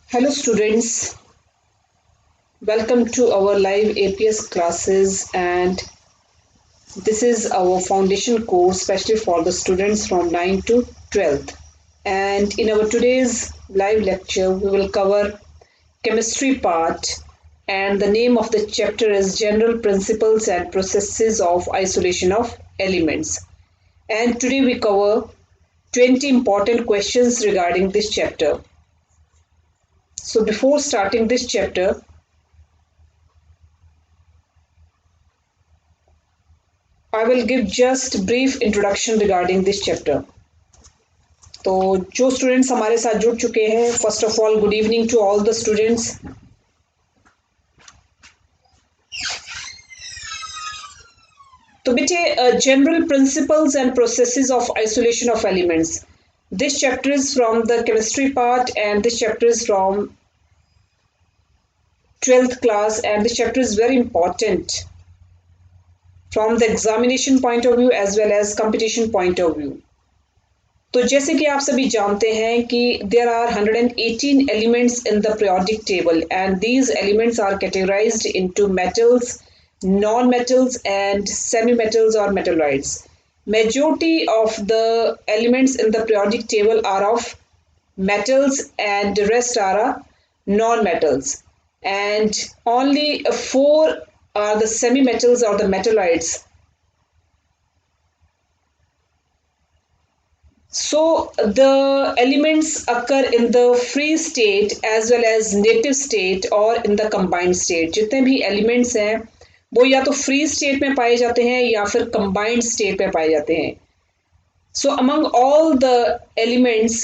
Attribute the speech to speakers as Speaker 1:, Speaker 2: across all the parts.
Speaker 1: Hello students, welcome to our live APS classes, and this is our foundation course especially for the students from 9 to 12th. And in our today's live lecture we will cover chemistry part, and the name of the chapter is General Principles and Processes of Isolation of Elements. And today we cover 20 important questions regarding this chapter. So before starting this chapter, I will give just brief introduction regarding this chapter. तो जो students हमारे साथ जुड़ चुके हैं, first of all good evening to all the students. तो बेटे general principles and processes of isolation of elements. This chapter is from the chemistry part and this chapter is from 12th class, and this chapter is very important from the examination point of view as well as competition point of view. तो जैसे कि आप सभी जानते हैं कि there are 118 elements in the periodic table, and these elements are categorized into metals, non-metals and semi-metals or metalloids. Majority of the elements in the periodic table are of metals and the rest are non-metals, and only four are the semi-metals or the metalloids. So the elements occur in the free state as well as native state or in the combined state. जितने भी elements हैं वो या तो free state में पाए जाते हैं या फिर combined state में पाए जाते हैं. So among all the elements,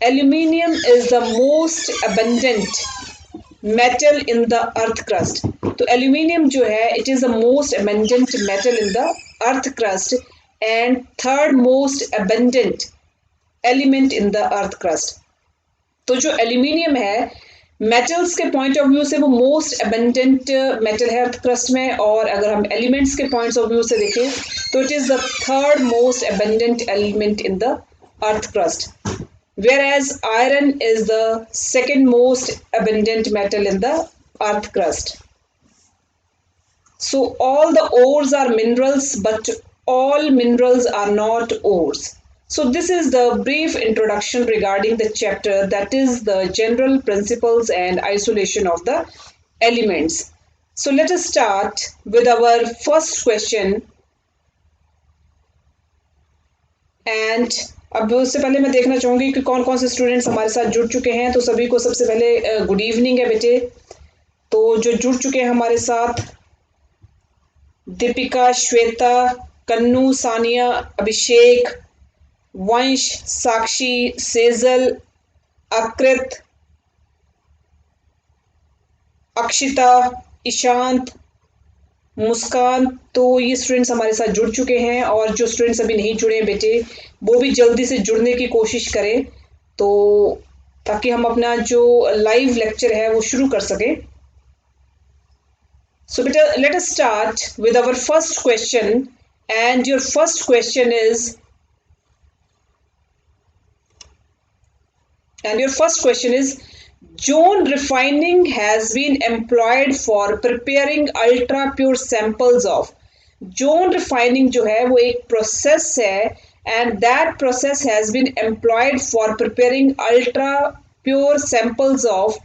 Speaker 1: aluminium is the most abundant metal in the earth crust. तो aluminium जो है it is the most abundant metal in the earth crust and third most abundant element in the earth crust. तो जो aluminium है metals के point of view से वो most abundant metal है अर्थ क्रस्ट में, और अगर हम एलिमेंट्स के पॉइंट्स ऑफ व्यू से देखें तो it is the third most abundant element in the earth crust, whereas iron is the second most abundant metal in the earth crust. So all the ores are minerals, but all minerals are not ores. So this is the brief introduction regarding the chapter, that is the general principles and isolation of the elements. So let us start with our first question. And अब उससे पहले मैं देखना चाहूँगी कि कौन कौन से स्टूडेंट्स हमारे साथ जुड़ चुके हैं. तो सभी को सबसे पहले गुड इवनिंग है बेटे. तो जो जुड़ चुके हैं हमारे साथ, दीपिका, श्वेता, कन्नू, सानिया, अभिषेक, वंश, साक्षी, सेजल, अकृत, अक्षिता, ईशांत, मुस्कान, तो ये स्टूडेंट्स हमारे साथ जुड़ चुके हैं. और जो स्टूडेंट्स अभी नहीं जुड़े हैं बेटे वो भी जल्दी से जुड़ने की कोशिश करें, तो ताकि हम अपना जो लाइव लेक्चर है वो शुरू कर सकें. So बेटा let us start with our first question, and your first question is Zone refining has been employed for preparing ultra pure samples of. Zone refining जो है वो एक process है, and that process has been employed for preparing ultra pure samples of.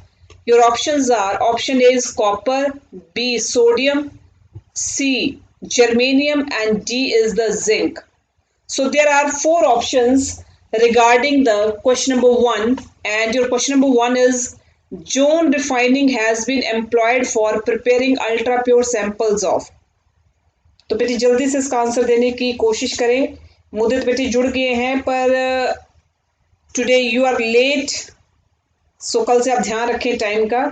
Speaker 1: Your options are: option A is copper, B sodium, C germanium, and D is the zinc. So there are four options regarding the question number 1, and your question number 1 is zone refining has been employed for preparing ultra pure samples of. तो बेटी जल्दी से इसका answer देने की कोशिश करें. मुद्दत बेटी जुड़ गए हैं पर टुडे यू आर लेट, सो कल से आप ध्यान रखें टाइम का.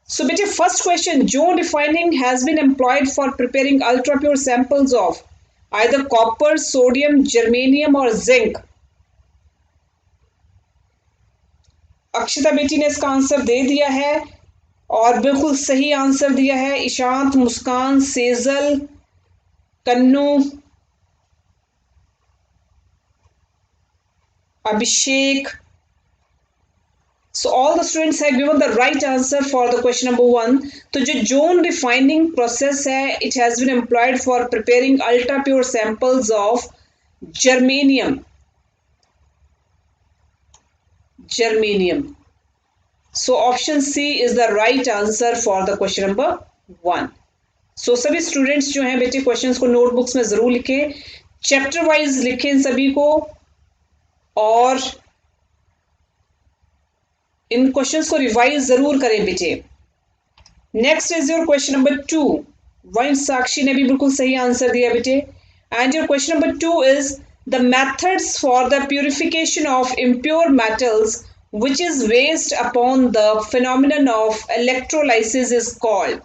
Speaker 1: So बेटे first question, zone refining has been employed for preparing ultra pure samples of either copper, sodium, germanium or zinc. Akshita बेटी ने इसका आंसर दे दिया है और बिल्कुल सही आंसर दिया है. ईशांत, मुस्कान, सेजल, कन्नू, Abhishek. So all the students have given the right answer for the question number 1. तो जो zone refining process है, it has been employed for preparing ultra pure samples of germanium. Germanium. So option C is the right answer for the question number 1. So सभी students जो हैं बेटे questions को notebooks में जरूर लिखें, चैप्टर वाइज लिखें इन सभी को, और इन क्वेश्चंस को रिवाइज जरूर करें बेटे. Next is your question number 2. वंश साक्षी ने भी बिल्कुल सही आंसर दिया बेटे. And your question number 2 is the methods for the purification of impure metals which is based upon the phenomenon of electrolysis is called.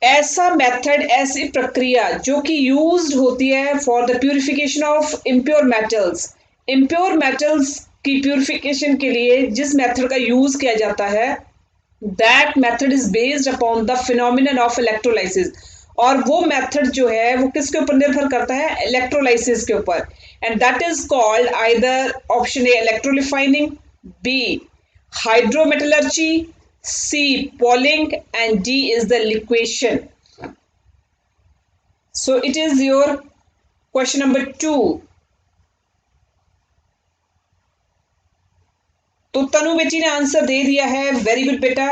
Speaker 1: ऐसा मेथड, ऐसी प्रक्रिया जो कि यूज्ड होती है for the purification of impure metals. Impure metals की purification के लिए जिस मेथड का यूज किया जाता है, that method is based upon the phenomenon of electrolysis. और वो मेथड जो है वो किसके ऊपर निर्भर करता है? इलेक्ट्रोलाइसिस के ऊपर. And that is called either option A electrorefining, B hydrometallurgy, C Pauling, and D is the liquation. So it is your question number 2. तो तनु बेटी ने आंसर दे दिया है, वेरी गुड बेटा.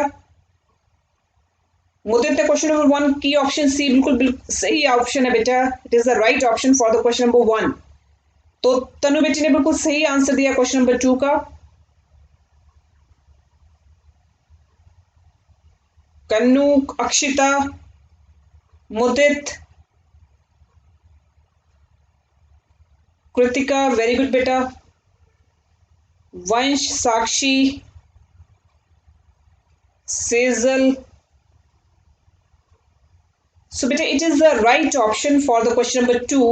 Speaker 1: मुदित क्वेश्चन नंबर 1 की ऑप्शन सी बिल्कुल सही ऑप्शन है बेटा. It is the right option for the question number 1. तो तनु बेटी ने बिल्कुल सही आंसर दिया क्वेश्चन नंबर 2 का. कन्नू, अक्षिता, मुदित, कृतिका, वेरी गुड बेटा. वंश, साक्षी, Sejal. So beta, it is the right option for the question number 2.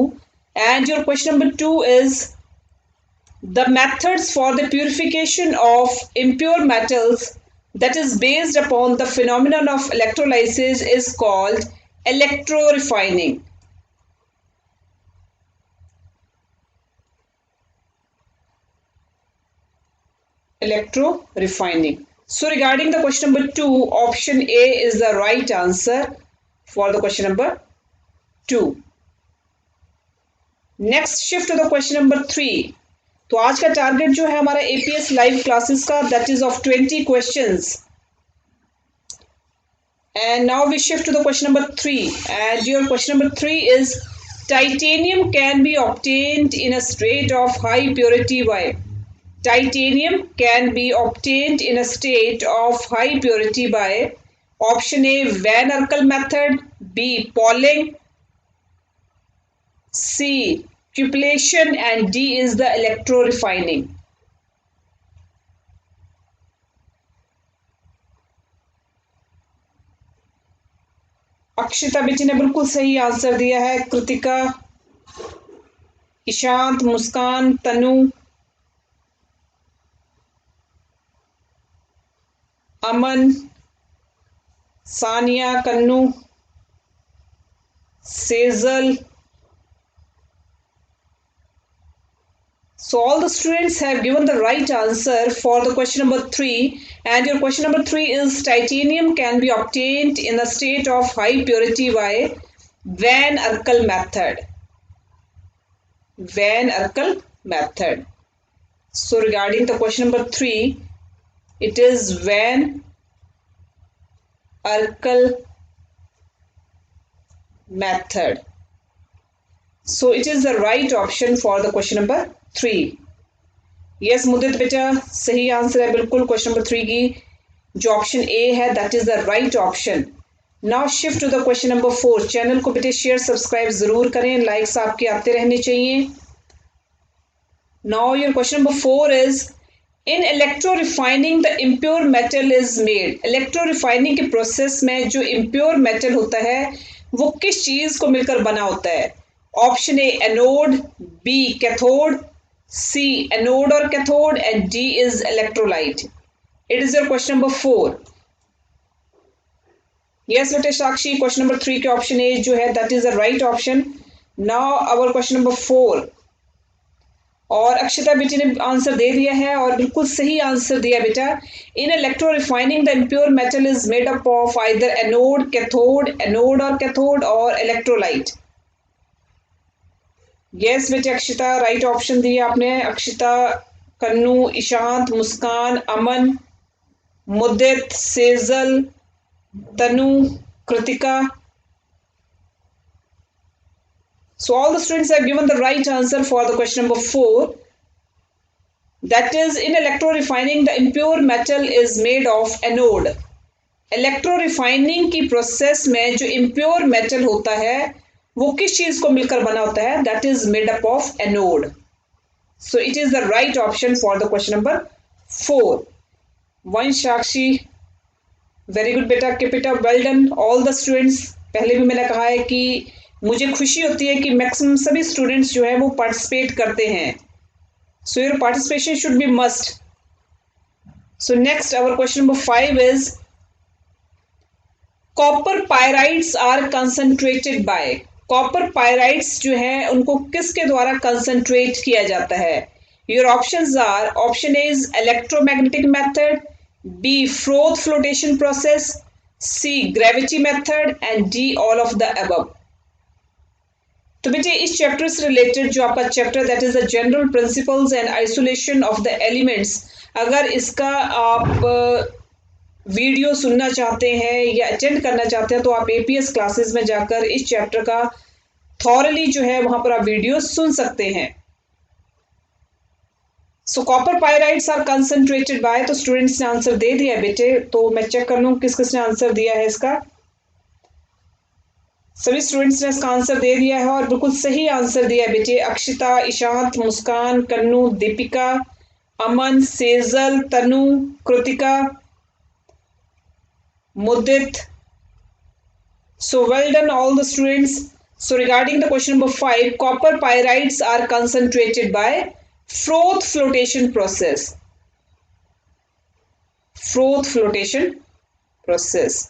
Speaker 1: And your question number 2 is the methods for the purification of impure metals that is based upon the phenomenon of electrolysis is called electrorefining. Electrorefining. So regarding the question number 2, option A is the right answer for the question number 2. Next shift to the question number 3. तो आज का target जो है हमारा APS live classes का, that is of 20 questions. And now we shift to the question number 3. And your question number 3 is titanium can be obtained in a state of high purity by. Titanium can be obtained in a state of high purity by option A van Arkel method, B poling, C cupellation, and D is the electrorefining. Akshita बेटी ने बिल्कुल सही answer दिया है. कृतिका, ईशांत, मुस्कान, तनु, अमन, सानिया, कन्नू, Sejal. So all the students have given the right answer for the question number 3, and your question number 3 is titanium can be obtained in a state of high purity by Van Arkel method. Van Arkel method. So regarding the question number 3, it is Van Arkel method. So it is the right option for the question number 3. Yes मुदित बेटा, सही answer है बिल्कुल question number 3 की. जो option A है that is the right option. Now shift to the question number 4. Channel को बेटे share subscribe जरूर करें, लाइक्स आपके आते रहने चाहिए. Now your question number 4 is in electrorefining the impure metal is made. Electro refining के प्रोसेस में जो इम्प्योर मेटल होता है वो किस चीज को मिलकर बना होता है? Option A anode, B cathode, C anode or cathode, and D is electrolyte. It is your question number 4. Yes बेटे साक्षी, question number 3 के option A जो है that is the right option. Now our question number 4. और अक्षता बेटी ने answer दे दिया है और बिल्कुल सही आंसर दिया बेटा। In electrorefining the impure metal is made up of either anode और कैथोड और इलेक्ट्रोलाइट। यस बेटे अक्षता, राइट ऑप्शन दिया आपने। अक्षता, कन्नू, ईशांत, मुस्कान, अमन, मुद्दित, सेजल, तनु, Kritika. So all the students have given the right answer for the question number 4. That is, in electro-refining, the impure metal is made of anode. Electro-refining की process में जो impure metal होता है वो किस चीज को मिलकर बना होता है? That is made up of anode. So it is the right option for the question number 4. Vansh, Sakshi, very good बेटा, keep it up, well done all the students. पहले भी मैंने कहा है कि मुझे खुशी होती है कि मैक्सिमम सभी स्टूडेंट्स जो है वो पार्टिसिपेट करते हैं. So your participation should be must. So next our question number 5 is copper pyrites are concentrated by. Copper pyrites जो है उनको किसके द्वारा कंसंट्रेट किया जाता है? Your options are, option A is electromagnetic method, B froth flotation process, C gravity method and D all of the above. तो बेटे इस चैप्टर से रिलेटेड जो आपका chapter that is the general principles and isolation of the elements, अगर इसका आप video सुनना चाहते हैं या अटेंड करना चाहते हैं तो आप एपीएस क्लासेस में जाकर इस चैप्टर का थॉरली जो है वहां पर आप वीडियो सुन सकते हैं. So copper pyrites are concentrated by, तो स्टूडेंट्स ने आंसर दे दिया बेटे. तो मैं चेक कर लूं किस किसने आंसर दिया है इसका. सभी स्टूडेंट्स ने इसका आंसर दे दिया है और बिल्कुल सही आंसर दिया बेटे. अक्षिता, ईशांत, मुस्कान, कन्नू, दीपिका, अमन, सेजल, तनु, Kritika, मुद्दित. So well done all the students. So regarding the question number 5, copper pyrites are concentrated by froth flotation process. Froth flotation process.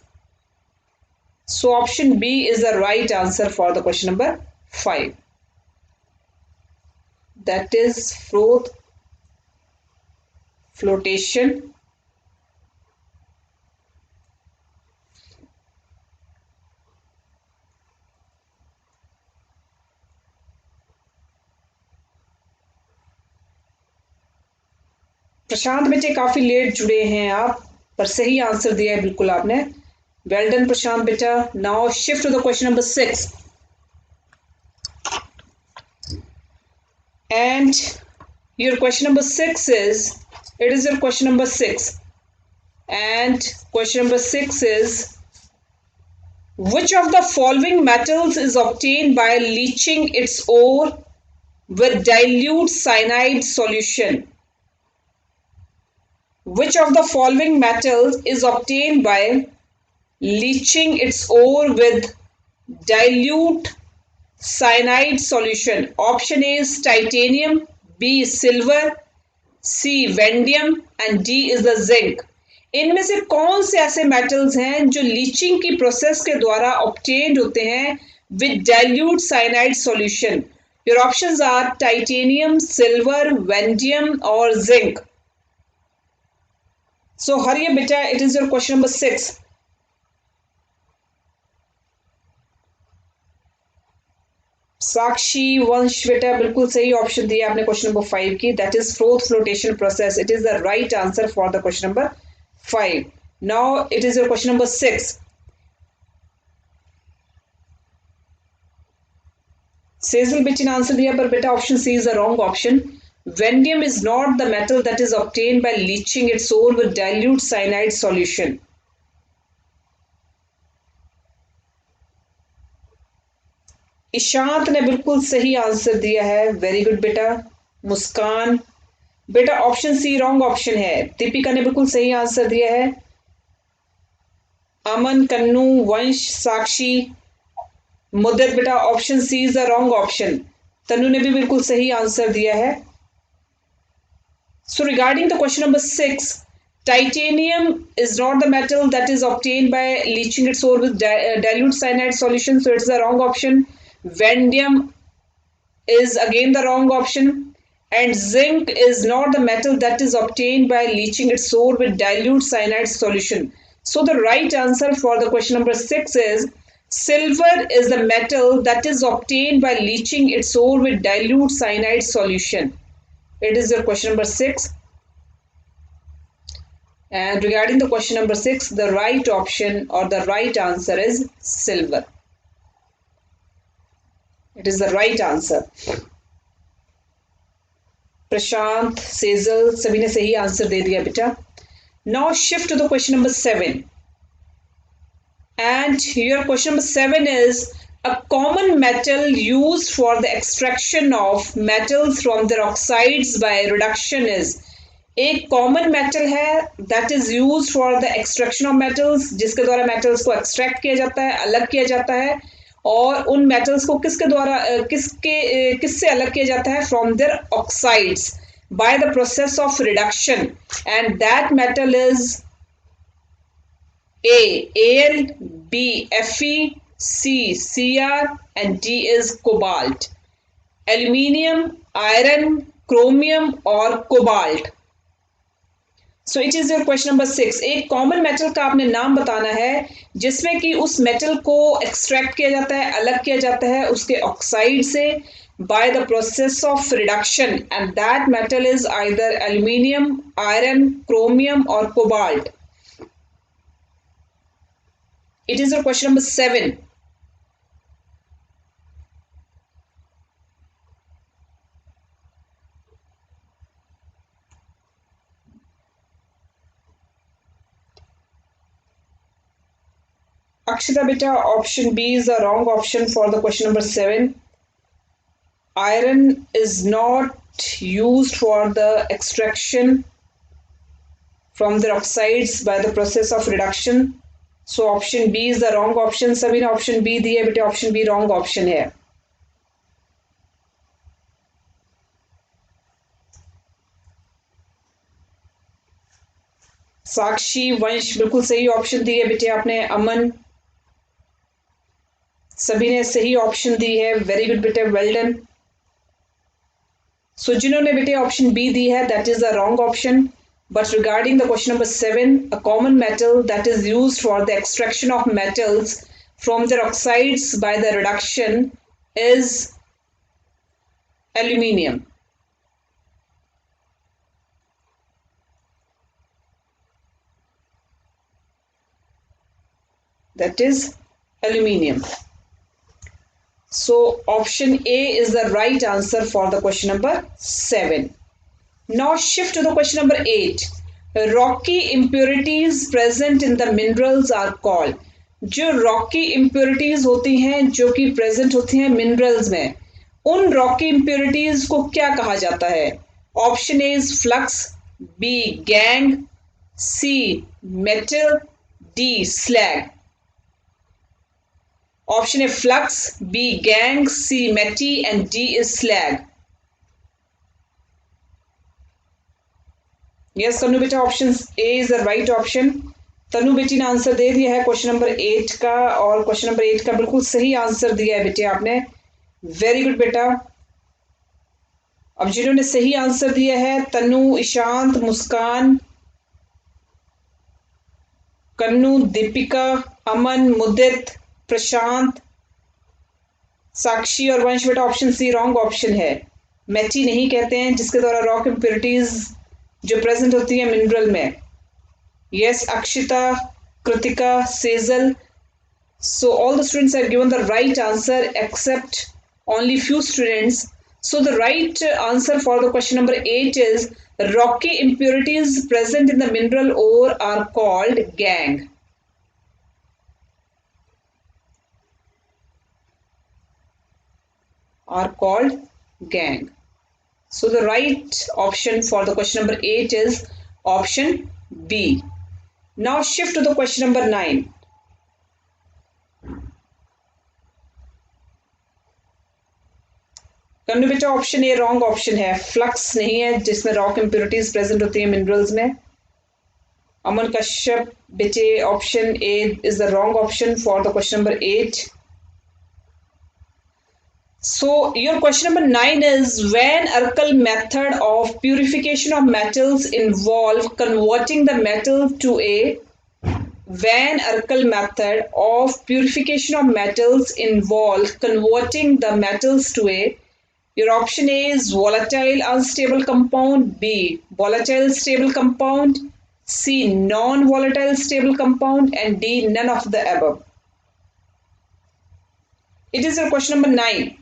Speaker 1: So option B is the right answer for the question number 5. That is froth flotation प्रशांत बेटे काफी late जुड़े हैं आप, पर सही answer दिया है बिल्कुल आपने. वेल डन प्रशांत बेटा. Now shift to the question number 6 and your question number 6 is, it is your question number 6 and question number 6 is, which of the following metals is obtained by leaching its ore with dilute cyanide solution? Which of the following metals is obtained by leaching its ore with dilute cyanide solution? Option A is titanium, B is silver, C vanadium and D is the zinc. इनमें से कौन से ऐसे metals हैं जो leaching की process के द्वारा ऑब्टेन्ड होते हैं with dilute cyanide solution? Your options are titanium, silver, vanadium और zinc. So hurry up beta, it is your question number 6. साक्षी, वंश बेटा बिल्कुल सही ऑप्शन दिया आपने क्वेश्चन नंबर 5 की. That is froth flotation process. It is the right answer for the question number 5. Now it is your question number 6. Sejal बेटी ने answer दिया पर बेटा option C is the wrong option. Vanadium is not the metal that is obtained by leaching its ore with dilute cyanide solution. Ishant ने बिल्कुल सही answer दिया है. वेरी गुड बेटा. मुस्कान बेटा ऑप्शन सी रॉन्ग ऑप्शन है. दीपिका ने बिल्कुल सही आंसर दिया है. अमन, कन्नू, वंश, साक्षी, मुद्दत बेटा option C is the wrong option. Tanu ने भी बिल्कुल सही आंसर दिया है. So regarding the question number 6, titanium is not the metal that is obtained by leaching its ore with dilute cyanide solution, so it's the wrong option. Vanadium is again the wrong option. and zinc is not the metal that is obtained by leaching its ore with dilute cyanide solution. So the right answer for the question number 6 is silver is the metal that is obtained by leaching its ore with dilute cyanide solution. It is your question number 6. And regarding the question number 6, the right option or the right answer is silver. It is the right answer. प्रशांत सेजल सभी ने सही answer दे दिया बेटा. Now shift to the question number 7. And your question number 7 is a common metal used for the extraction of metals from their oxides by reduction is. एक common metal है that is used for the extraction of metals, जिसके द्वारा metals को extract किया जाता है, अलग किया जाता है, और उन मेटल्स को किसके द्वारा किससे अलग किया जाता है? From their oxides by the process of reduction, and that metal is A L, B FE, C CR and D is cobalt. Aluminium, iron, chromium और cobalt. So it is your question number 6. एक common metal का आपने नाम बताना है जिसमें कि उस मेटल को एक्सट्रैक्ट किया जाता है, अलग किया जाता है उसके ऑक्साइड से by the process of reduction, and that metal is either aluminium, iron, chromium और cobalt. It is your question number 7. Akshita beta, option B is the wrong option for the question number 7. Iron is not used for the extraction from their oxides by the process of reduction. So option B is the wrong option. सभी ने option B दी है बेटे, option B wrong option है. साक्षी, वंश बिल्कुल सही option दी है बेटे आपने. अमन, सभी ने सही ऑप्शन दी है. वेरी गुड बेटे, वेल डन. सो जिन्होंने बेटे ऑप्शन बी दी है that is the wrong option. But regarding the question number 7, a common metal that is used for the extraction of metals from their oxides by the reduction is aluminium. That is aluminium. So option A is the right answer for the question number 7. Now shift to the question number 8. Rocky impurities present in the minerals are called. जो rocky impurities होती हैं जो कि present होती हैं minerals में, उन rocky impurities को क्या कहा जाता है? Option A is flux, B gangue, C metal, D slag. Option A flux, B gangue, C meti and D is slag. Yes तनु बेटा, option A is the right option. तनु बेटी ने आंसर दे दिया है क्वेश्चन नंबर 8 का, और question number 8 का बिल्कुल सही आंसर दिया है बेटे आपने. वेरी गुड बेटा. अब जिन्होंने सही आंसर दिया है तनु, ईशांत, मुस्कान, कन्नू, दीपिका, अमन, मुदित, प्रशांत, साक्षी और वंश बेटा ऑप्शन सी रॉन्ग ऑप्शन है. मेटी नहीं कहते हैं जिसके द्वारा रॉक इम्प्योरिटीज जो प्रेजेंट होती है मिनरल में. Yes Akshita, Kritika, Sejal. So all the students have given the right answer except only few students. So the right answer for the question number 8 is rocky impurities present in the mineral ore are called gangue. Are called gangue. So the right option for the question number 8 is option B. Now shift to the question number 9. कन्नू बेटा option A wrong option है. Flux नहीं है जिसमें rock impurities present होती है minerals में. अमन कश्यप बेटे option A is the wrong option for the question number 8. So your question number 9 is, when Urkel method of purification of metals involve converting the metal to a Van Urkel method of purification of metals involve converting the metals to a, your option A is volatile unstable compound, B volatile stable compound, C non-volatile stable compound, and D none of the above. It is your question number 9.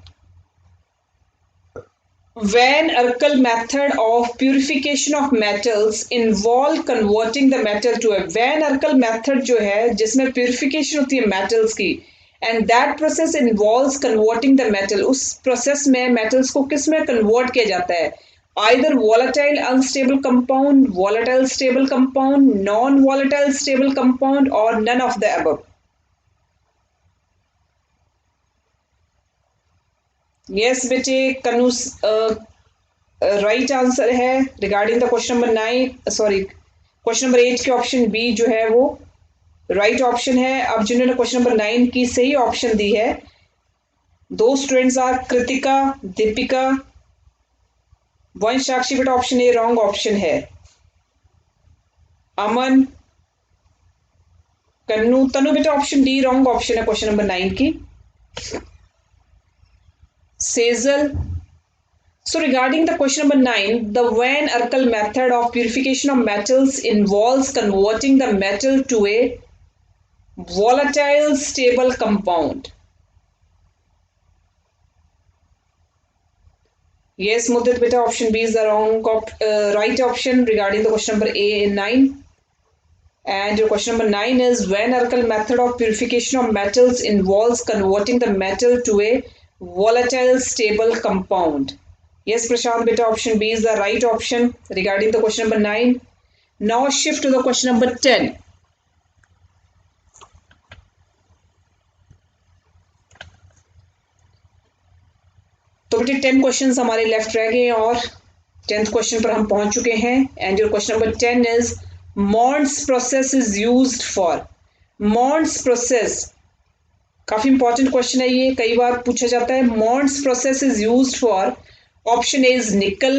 Speaker 1: Van Urkel method of purification of metals involve converting the metal to a Van Urkel method जो है जिसमें purification होती है metals की, and that process involves converting the metal, उस process में metals को किस में convert किया जाता है, either volatile unstable compound, volatile stable compound, non volatile stable compound, or none of the above. Yes बेटे कनु राइट आंसर है regarding the question number 9, sorry question number 8 के ऑप्शन बी जो है वो राइट ऑप्शन है. अब जिन्होंने क्वेश्चन नंबर 9 की सही ऑप्शन दी है, दो स्टूडेंट्स आर कृतिका, दीपिका, वंश साक्षी. बेटा ऑप्शन ए रॉन्ग ऑप्शन है. अमन, कन्नू, तनु बेटा ऑप्शन डी रॉन्ग ऑप्शन है क्वेश्चन नंबर 9 की. Sejal. So regarding the question number 9, the Van Urkel method of purification of metals involves converting the metal to a volatile stable compound. Yes, Mudit beta, option B is the right option regarding the question number A in 9. And your question number 9 is, Van Urkel method of purification of metals involves converting the metal to a volatile stable compound. Yes, Prashant beta, option B is the right option regarding the question number 9. Now shift to the question number 10. तो बेटे 10 questions हमारे left रह गए और 10th question पर हम पहुंच चुके हैं. And your question number 10 is, Mond's process is used for. Mond's process काफी इंपॉर्टेंट क्वेश्चन है, ये कई बार पूछा जाता है. Mond's process is used for. Option A is nickel,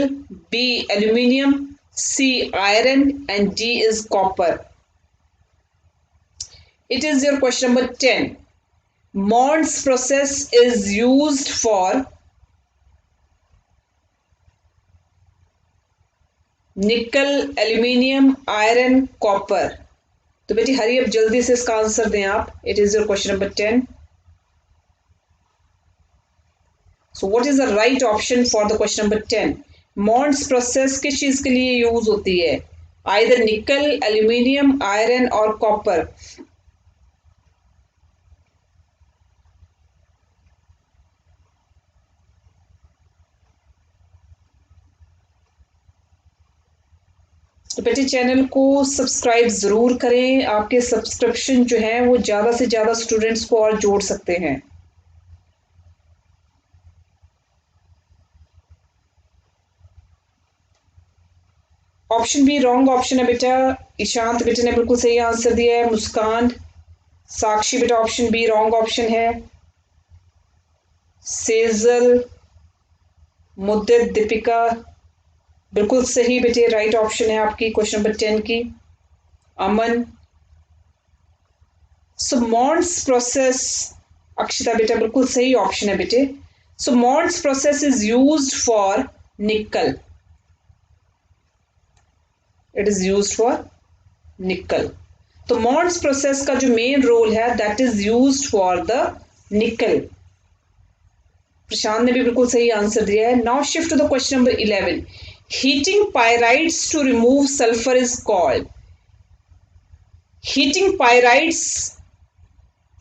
Speaker 1: B aluminium, C iron, and D is copper. It is your question number 10. Mond's process is used for निकल, aluminium, iron, copper. तो बेटी हरी अब जल्दी से इसका आंसर दें आप. It is your question number 10. So what is the right option for the question number 10? Mond's process किस चीज के लिए यूज होती है? आइदर निकल, एल्यूमिनियम, आयरन और कॉपर. तो बेटे चैनल को सब्सक्राइब ज़रूर करें. आपके सब्सक्रिप्शन जो है वो ज़्यादा से ज़्यादा स्टूडेंट्स को और जोड़ सकते हैं. ऑप्शन बी रॉन्ग ऑप्शन है बेटा. ईशांत बेटे ने बिल्कुल सही आंसर दिया है. मुस्कान, साक्षी बेटा ऑप्शन बी रॉन्ग ऑप्शन है. सेजल, मुद्दत, दीपिका बिल्कुल सही बेटे, राइट ऑप्शन है आपकी क्वेश्चन नंबर 10 की. अमन. सो मॉन्ड्स प्रोसेस, अक्षिता बेटा बिल्कुल सही ऑप्शन है बेटे. So Mond's process is used for nickel. It is used for nickel. तो मॉन्ड्स प्रोसेस का जो मेन रोल है that is used for the nickel. Prashant ने भी बिल्कुल सही आंसर दिया है. Now shift to the question number 11. Heating pyrites to remove sulfur is called. Heating pyrites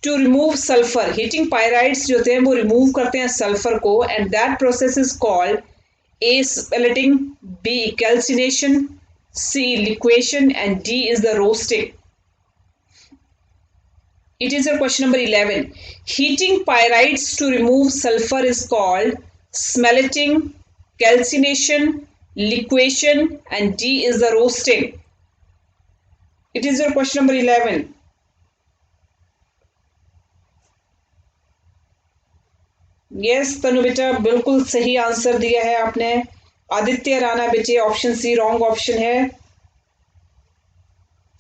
Speaker 1: to remove sulfur. Heating pyrites जो होते हैं वो remove करते हैं सल्फर को, and that process is called A smelting, B calcination, C liquefaction, and D is the roasting. It is your question number 11. Heating pyrites to remove sulfur is called smelting, calcination, liquefaction, and D is the roasting. It is your question number 11. Yes तनु बेटा बिल्कुल सही answer दिया है आपने। आदित्य राणा बेटे option C wrong option है।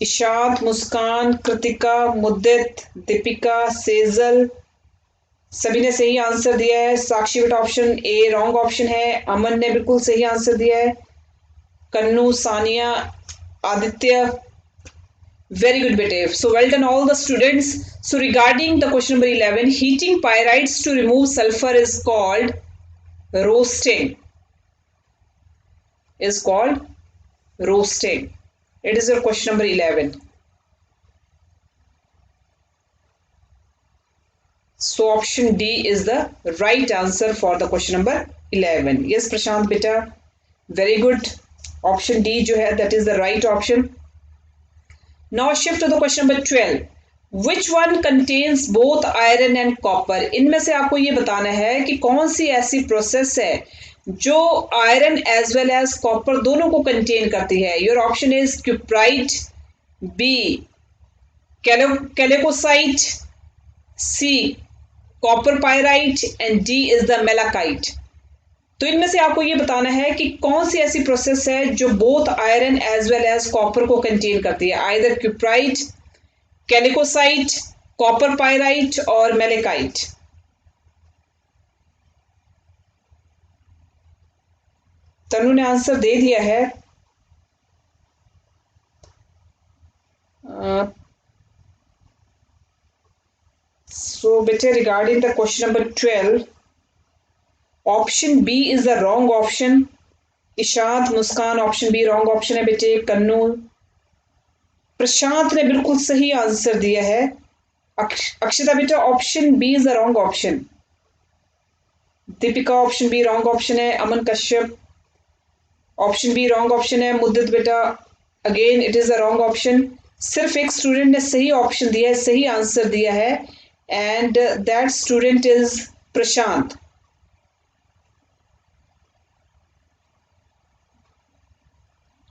Speaker 1: इशाद, मुस्कान, कृतिका, मुद्दित, दीपिका, सेजल सभी ने सही आंसर दिया है। साक्षी बेटा ऑप्शन ए रॉन्ग ऑप्शन है। अमन ने बिल्कुल सही आंसर दिया है। कन्नू, Sania, Aditya, very good bete, so well done all the students. So regarding the question number 11, heating pyrites to remove sulfur is called roasting, is called roasting. It is your question number 11. So option D is the right answer for the question number 11. Yes Prashant beta, very good. Option D जो है that is the right option. Now shift to the question number 12. Which one contains both iron and copper? इनमें से आपको ये बताना है कि कौन सी ऐसी प्रोसेस है जो iron as well as copper दोनों को कंटेन करती है। Your option is cuprite, B chalcocite, C copper pyrite and D is the malachite. तो इनमें से आपको ये बताना है कि कौन सी ऐसी प्रोसेस है जो both iron as well as copper को कंटेन करती है, either cuprite, chalcocite, copper pyrite और मेलेकाइट। तनु ने आंसर दे दिया है। सो बेटे regarding the question number 12, option B is the wrong option. Ishad, Muskan option B wrong option है बेटे। कन्नू, प्रशांत ने बिल्कुल सही आंसर दिया है। अक्षिता बेटा option B is the wrong option. Deepika option B wrong option है। Aman Kashyap option B wrong option है। मुद्दित बेटा again it is the wrong option. सिर्फ एक स्टूडेंट ने सही ऑप्शन दिया है, सही आंसर दिया है and that student is Prashant.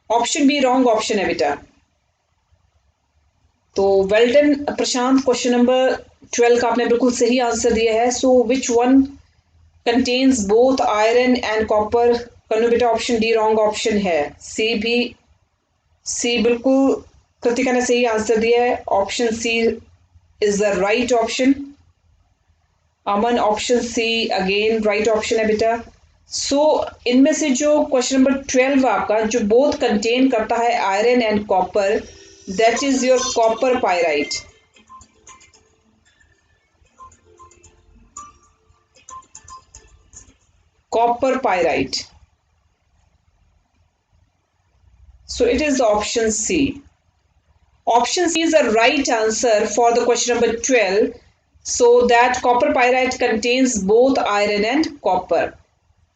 Speaker 1: Option B wrong option है बेटा। तो well done Prashant, question number 12 का आपने बिल्कुल सही आंसर दिया है। So which one contains both iron and copper? Kannu बेटा ऑप्शन डी रॉन्ग ऑप्शन है। सी बिल्कुल कृतिका ने सही आंसर दिया है। Option C is the right option. Aman option C again right option है बेटा। सो इनमें से जो क्वेश्चन नंबर 12 आपका जो बोथ कंटेन करता है iron and copper, that is your copper pyrite. Copper pyrite. So it is option C. Option C is the right answer for the question number 12. So that copper pyrite contains both iron and copper.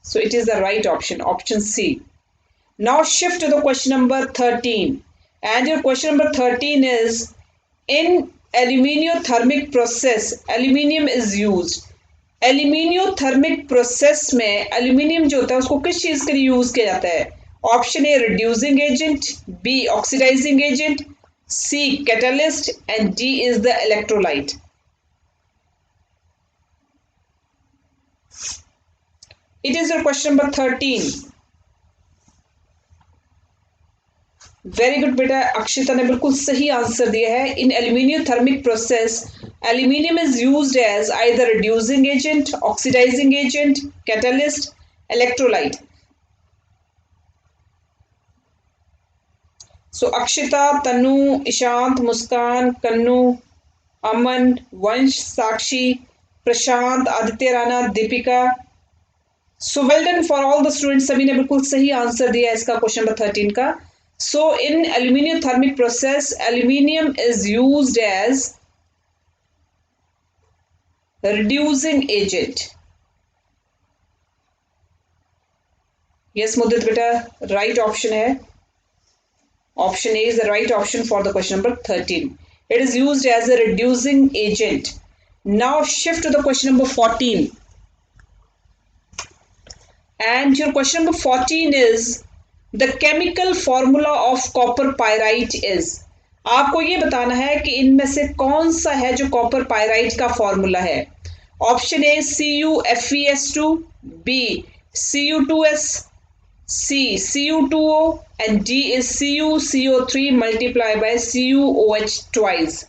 Speaker 1: So it is the right option, option C. Now shift to the question number 13. And your question number 13 is, in aluminothermic process, aluminium is used. Aluminothermic process में aluminium जो होता है उसको किस चीज के लिए use किया जाता है? Option A reducing agent, B oxidizing agent, C catalyst and D is the electrolyte. It is your question number 13. Very good बेटा, अक्षिता ने बिल्कुल सही आंसर दिया है। In aluminothermic process aluminium is used as either reducing agent, oxidizing agent, catalyst, electrolyte. So Akshita, Tanu, Ishant, Muskan, Kannu, Aman, Vansh, Sakshi, Prashant, Aditya Rana, Deepika. So well done for all the students, सभी ने बिल्कुल सही आंसर दिया है इसका क्वेश्चन नंबर 13 का। So in aluminothermic process aluminium is used as reducing agent. Yes Mudit बेटा, right option है। Option A is the right option for the question number 13. It is used as a reducing agent. Now shift to the question number 14. And your question number 14 is, the chemical formula of copper pyrite is. आपको ये बताना है कि इनमें से कौन सा है जो कॉपर पायराइट का फॉर्मूला है। Option A CuFeS2, B Cu2S, C Cu2O, and D is CuCO3 multiplied by CuOH twice.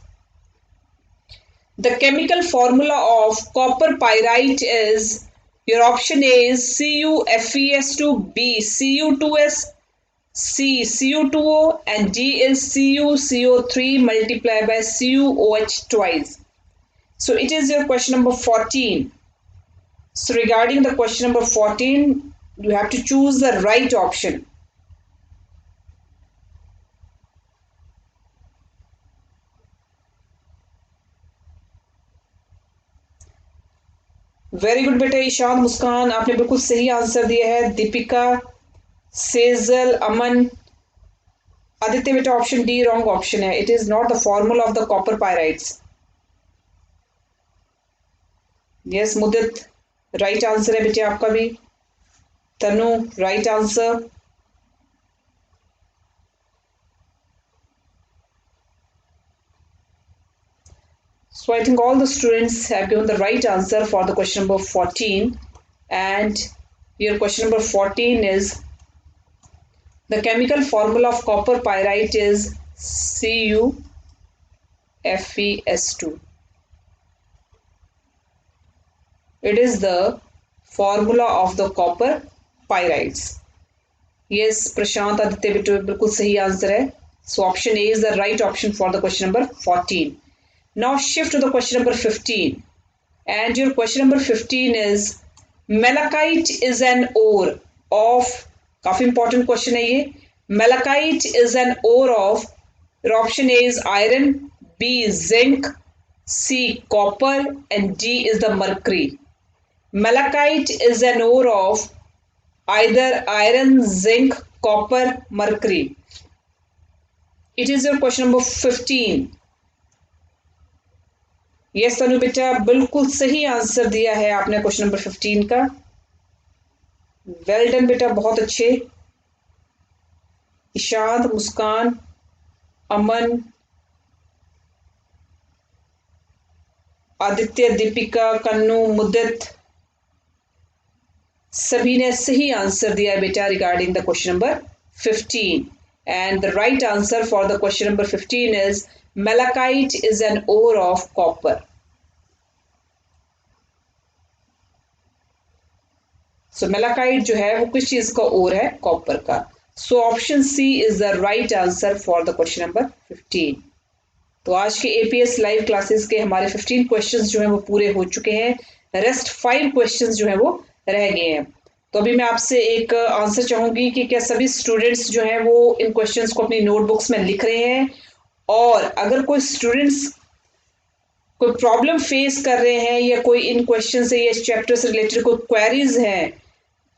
Speaker 1: The chemical formula of copper pyrite is, your option A is CuFeS2, B Cu2S, C Cu2O, and D is CuCO3 multiplied by CuOH twice. So it is your question number 14. So regarding the question number 14, you have to choose the right option. Very good बेटे ईशान, मुस्कान, आपने बिल्कुल सही answer दिया है। दीपिका, सेजल, अमन, आदित्य बेटा option D wrong option है। It is not the formula of the copper pyrites. Yes Mudit, right answer है बेटे आपका भी। Tanu, right answer. So I think all the students have given the right answer for the question number 14, and your question number 14 is, the chemical formula of copper pyrite is CuFeS2. It is the formula of the copper pyrites. Yes, Prashant, Aditya बेटे बिल्कुल सही answer है। So option A is the right option for the question number 14. Now shift to the question number 15, and your question number 15 is, malachite is an ore of, काफी important question है ये। malachite is an ore of, your option A is iron, B zinc, C copper, and D is the mercury. Malachite is an ore of either iron, zinc, copper, mercury. It is your question number 15. Yes तनु बेटा, बिल्कुल सही answer दिया है आपने question number 15 का। Well done बेटा, बहुत अच्छे। ईशांत, मुस्कान, अमन, आदित्य, दीपिका, कन्नू, मुद्दित, सभी ने सही आंसर दिया है बेटा regarding the question number 15, and the right answer for the question number 15 is, malachite is an ore of copper. So malachite जो है वो किस चीज का ओर है? कॉपर का। So option C is the right answer for the question number 15. तो आज के APS लाइव क्लासेस के हमारे 15 क्वेश्चंस जो हैं वो पूरे हो चुके हैं। रेस्ट 5 क्वेश्चंस जो हैं वो रह गए हैं। तो अभी मैं आपसे एक आंसर चाहूंगी कि क्या सभी स्टूडेंट्स जो हैं वो इन क्वेश्चंस को अपनी नोटबुक्स में लिख रहे हैं, और अगर कोई स्टूडेंट्स कोई प्रॉब्लम फेस कर रहे हैं या कोई इन क्वेश्चन से या इस चैप्टर से रिलेटेड कोई क्वेरीज हैं,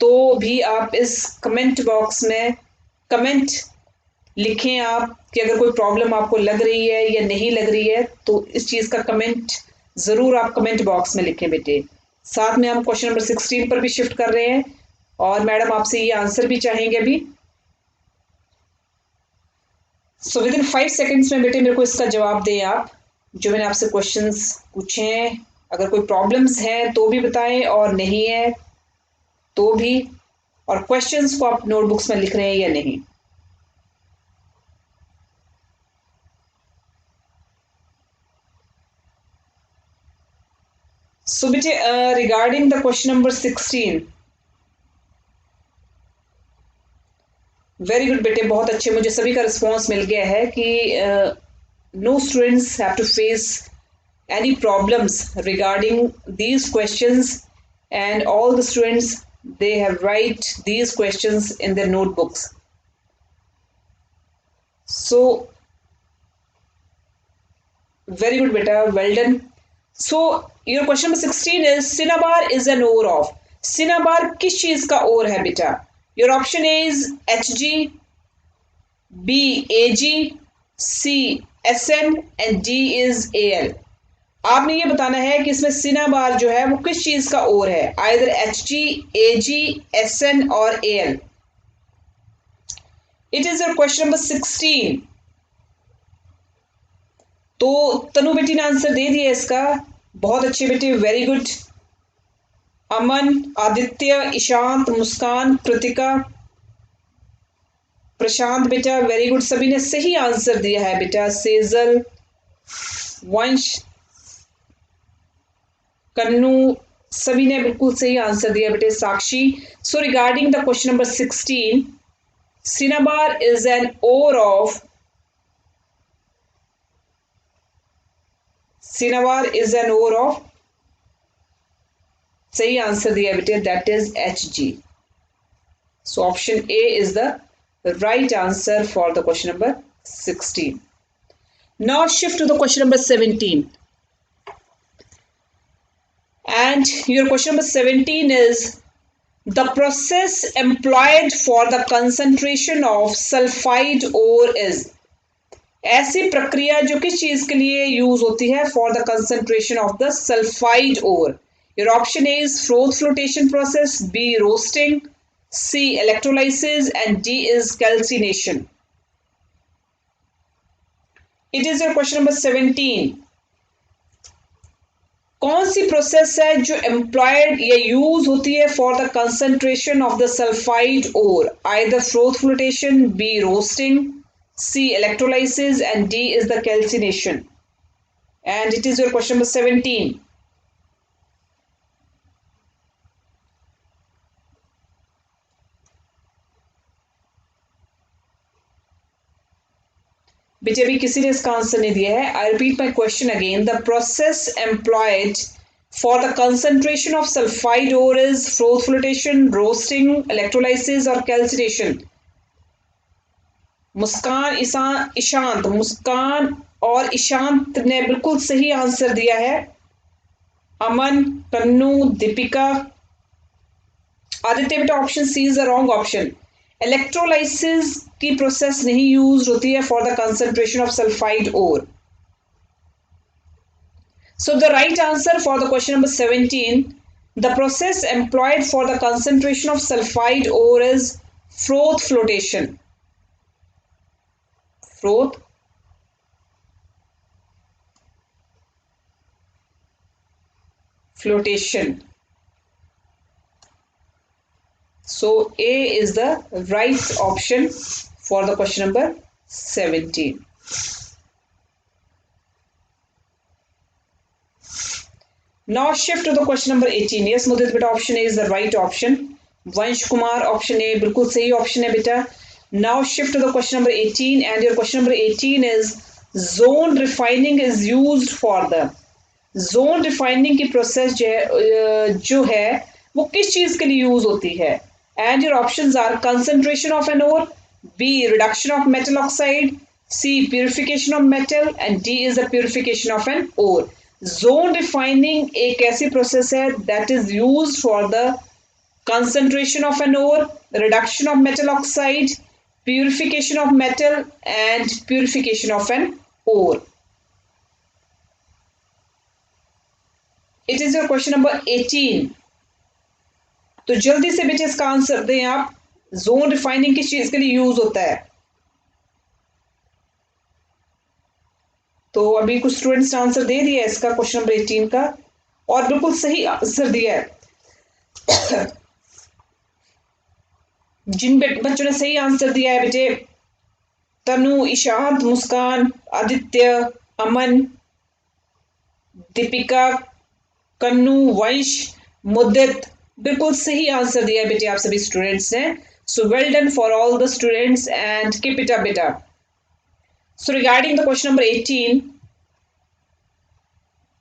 Speaker 1: तो भी आप इस कमेंट बॉक्स में कमेंट लिखें आप कि अगर कोई प्रॉब्लम आपको लग रही है या नहीं लग रही है, तो इस चीज़ का कमेंट ज़रूर आप कमेंट बॉक्स में लिखें बेटे। साथ में हम क्वेश्चन नंबर 16 पर भी शिफ्ट कर रहे हैं, और मैडम आपसे ये आंसर भी चाहेंगे अभी। सो विद इन 5 सेकेंड्स में बेटे मेरे को इसका जवाब दें आप, जो मैंने आपसे क्वेश्चंस पूछे हैं। अगर कोई प्रॉब्लम्स हैं तो भी बताएं, और नहीं है तो भी, और क्वेश्चंस को आप नोटबुक्स में लिख रहे हैं या नहीं। सो बेटे regarding the question number 16, very good बेटे, बहुत अच्छे। मुझे सभी का रिस्पॉन्स मिल गया है कि no students have to face any problems regarding these questions, and all the students, they have write these questions in their notebooks. So very good beta, well done. So your question number 16 is, cinnabar is an ore of, cinnabar किस चीज का ore है बेटा? Your option A is Hg, B Ag, C Sn, and D is Al. आपने ये बताना है कि इसमें सिनाबार जो है वो किस चीज का ओर है, आइदर Hg, Ag, Sn और Al. It is your question number 16. तो तनु बेटी ने आंसर दे दिया इसका, बहुत अच्छे बेटे, वेरी गुड। अमन, आदित्य, ईशांत, मुस्कान, कृतिका, प्रशांत बेटा वेरी गुड, सभी ने सही आंसर दिया है बेटा। सेजल, वंश, कन्नू, सभी ने बिल्कुल सही आंसर दिया बेटे। Sakshi. So regarding the question number 16, Cinnabar is an ore of, Cinnabar is an ore of, सही आंसर दिया बेटे, that is Hg. So option A is the right answer for the question number 16. Now shift to the question number 17. And your question number 17 is the process employed for the concentration of sulfide ore is. ऐसी प्रक्रिया जो किस चीज के लिए use होती है for the concentration of the sulfide ore. Your option A is froth flotation process, B roasting, C electrolysis and D is calcination. It is your question number 17. कौन सी प्रोसेस है जो एम्प्लॉयड या यूज होती है for the concentration of the sulphide ore? Either froth flotation, B roasting, C electrolysis and D is the calcination. And it is your question number 17. बेटे अभी किसी ने इसका आंसर नहीं दिया है. I repeat my question again. The process employed for the concentration of sulfide ore is froth flotation, roasting, electrolysis or calcination. मुस्कान, ईशांत, मुस्कान और ईशांत ने बिल्कुल सही आंसर दिया है. अमन, कन्नू, दीपिका, आदित्य बेटा option C is the wrong option. Electrolysis की प्रोसेस नहीं यूज होती है for the concentration of sulphide ore. So the right answer for the question number 17, the process employed for the concentration of sulfide ore is froth flotation. Froth flotation. So A is the right option for the question number 17. Now shift to the question number 18. Yes, Mudit beta, option A is the right option. Vansh Kumar, option A बिल्कुल सही option है बेटा. Now shift to the question number 18 and your question number 18 is zone refining is used for the. Zone refining की process जो है वो किस चीज के लिए यूज होती है? And your options are concentration of an ore, B reduction of metal oxide, C purification of metal and D is the purification of an ore. Zone refining एक ऐसी प्रोसेस है that is used for the concentration of an ore, reduction of metal oxide, purification of metal and purification of an ore. It is your question number 18. तो जल्दी से बेटे इसका answer दें आप. जोन रिफाइनिंग किस चीज के लिए यूज होता है? तो अभी कुछ स्टूडेंट्स ने आंसर दे दिया है इसका क्वेश्चन नंबर 18 का और बिल्कुल सही आंसर दिया है. जिन बच्चों ने सही आंसर दिया है बेटे, तनु, ईशांत, मुस्कान, आदित्य, अमन, दीपिका, कन्नू, वंश, मुद्दित, बिल्कुल सही आंसर दिया है बेटे आप सभी स्टूडेंट्स ने. सो well done for all the students and keep it up बेटा. So regarding the question number 18,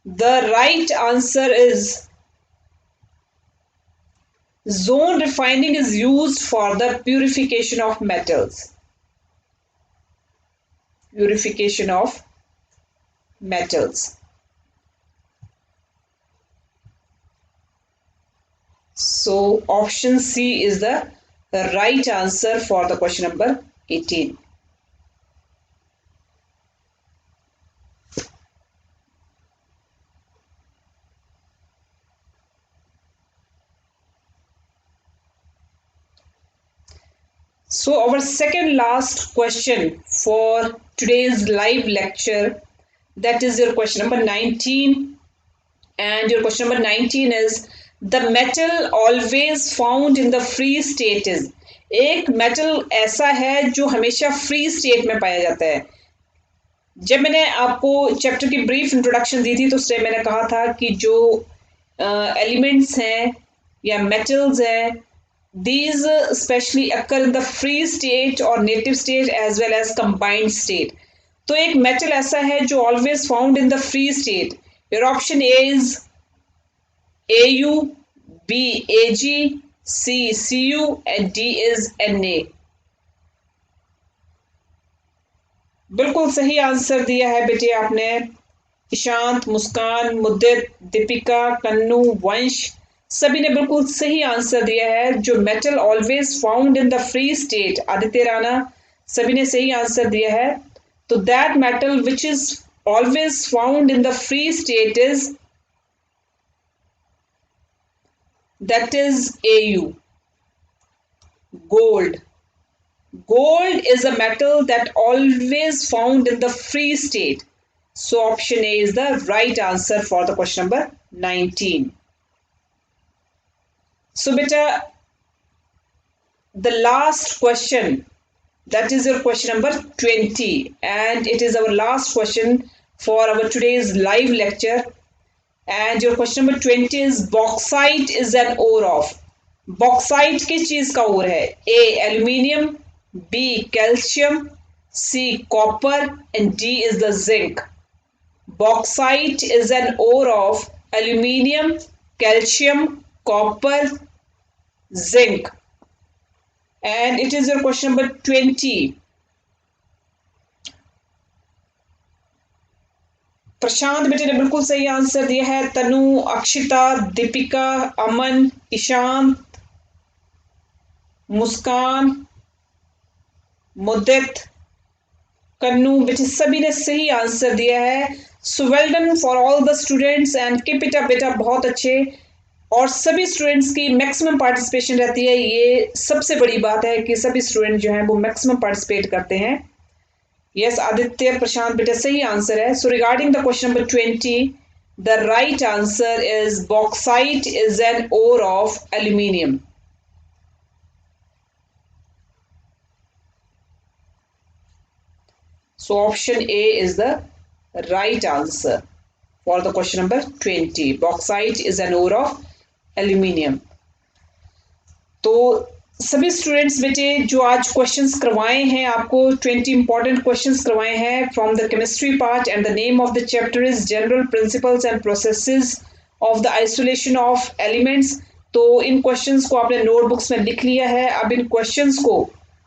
Speaker 1: the right answer is zone refining is used for the purification of metals. Purification of metals. So option C is the right answer for the question number 18. So our second last question for today's live lecture, that is your question number 19, and your question number 19 is the metal always found in the free state is, एक metal ऐसा है जो हमेशा free state में पाया जाता है। जब मैंने आपको चैप्टर की ब्रीफ इंट्रोडक्शन दी थी तो उस टाइम मैंने कहा था कि जो एलिमेंट्स हैं या मेटल्स हैं, these especially occur in the free state or native state as well as combined state. तो एक मेटल ऐसा है जो always found in the free state. Your option A is AU, B AG, C CU and D is Na. बिल्कुल सही answer दिया है बेटे आपने। ईशांत, मुस्कान, मुद्दित, दीपिका, कन्नू, वंश, सभी ने बिल्कुल सही आंसर दिया है। जो metal always found in the free state, Aditya Rana, सभी ने सही आंसर दिया है। तो that metal which is always found in the free state is that is AU, gold. Gold is a metal that always found in the free state. So option A is the right answer for the question number 19. So beta, the last question, that is your question number 20, and it is our last question for our today's live lecture. And your question number 20 is bauxite is an ore of. Bauxite किस चीज का ore है? A aluminium, B calcium, C copper and D is the zinc. Bauxite is an ore of aluminium, calcium, copper, zinc. And it is your question number 20. प्रशांत बेटे ने बिल्कुल सही answer दिया है। तनु, अक्षिता, दीपिका, अमन, ईशांत, मुस्कान, मुद्दित, कन्नू बेटे सभी ने सही आंसर दिया है। सो well done for all the students and keep it up बेटा, बहुत अच्छे। और सभी स्टूडेंट्स की मैक्सिमम पार्टिसिपेशन रहती है, ये सबसे बड़ी बात है कि सभी स्टूडेंट जो हैं वो मैक्सिमम पार्टिसिपेट करते हैं। यस आदित्य, प्रशांत बेटा सही आंसर है। So regarding the question number 20, the right answer is bauxite is an ore of aluminium. So option A is the right answer for the question number 20. Bauxite is an ore of aluminium. तो सभी students बेटे जो आज questions करवाए हैं आपको, 20 important questions करवाए हैं from the chemistry part, and the name of the chapter is general principles and processes of the isolation of elements. तो इन क्वेश्चंस को आपने नोटबुक्स में लिख लिया है। अब इन क्वेश्चंस को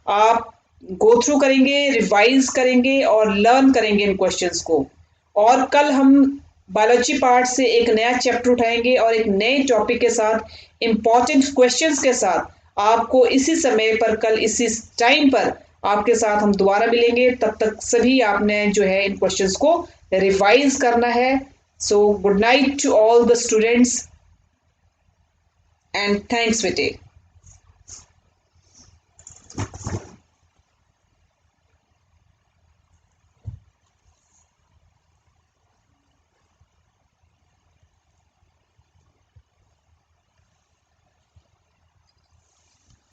Speaker 1: आप गो थ्रू करेंगे, रिवाइज करेंगे और लर्न करेंगे इन क्वेश्चंस को। और कल हम बायोलॉजी पार्ट से एक नया चैप्टर उठाएंगे और एक नए टॉपिक के साथ, इंपॉर्टेंट क्वेश्चंस के साथ आपको इसी समय पर, कल इसी टाइम पर आपके साथ हम दोबारा मिलेंगे। तब तक सभी आपने जो है इन क्वेश्चंस को रिवाइज करना है। So good night to all the students and thanks बेटे।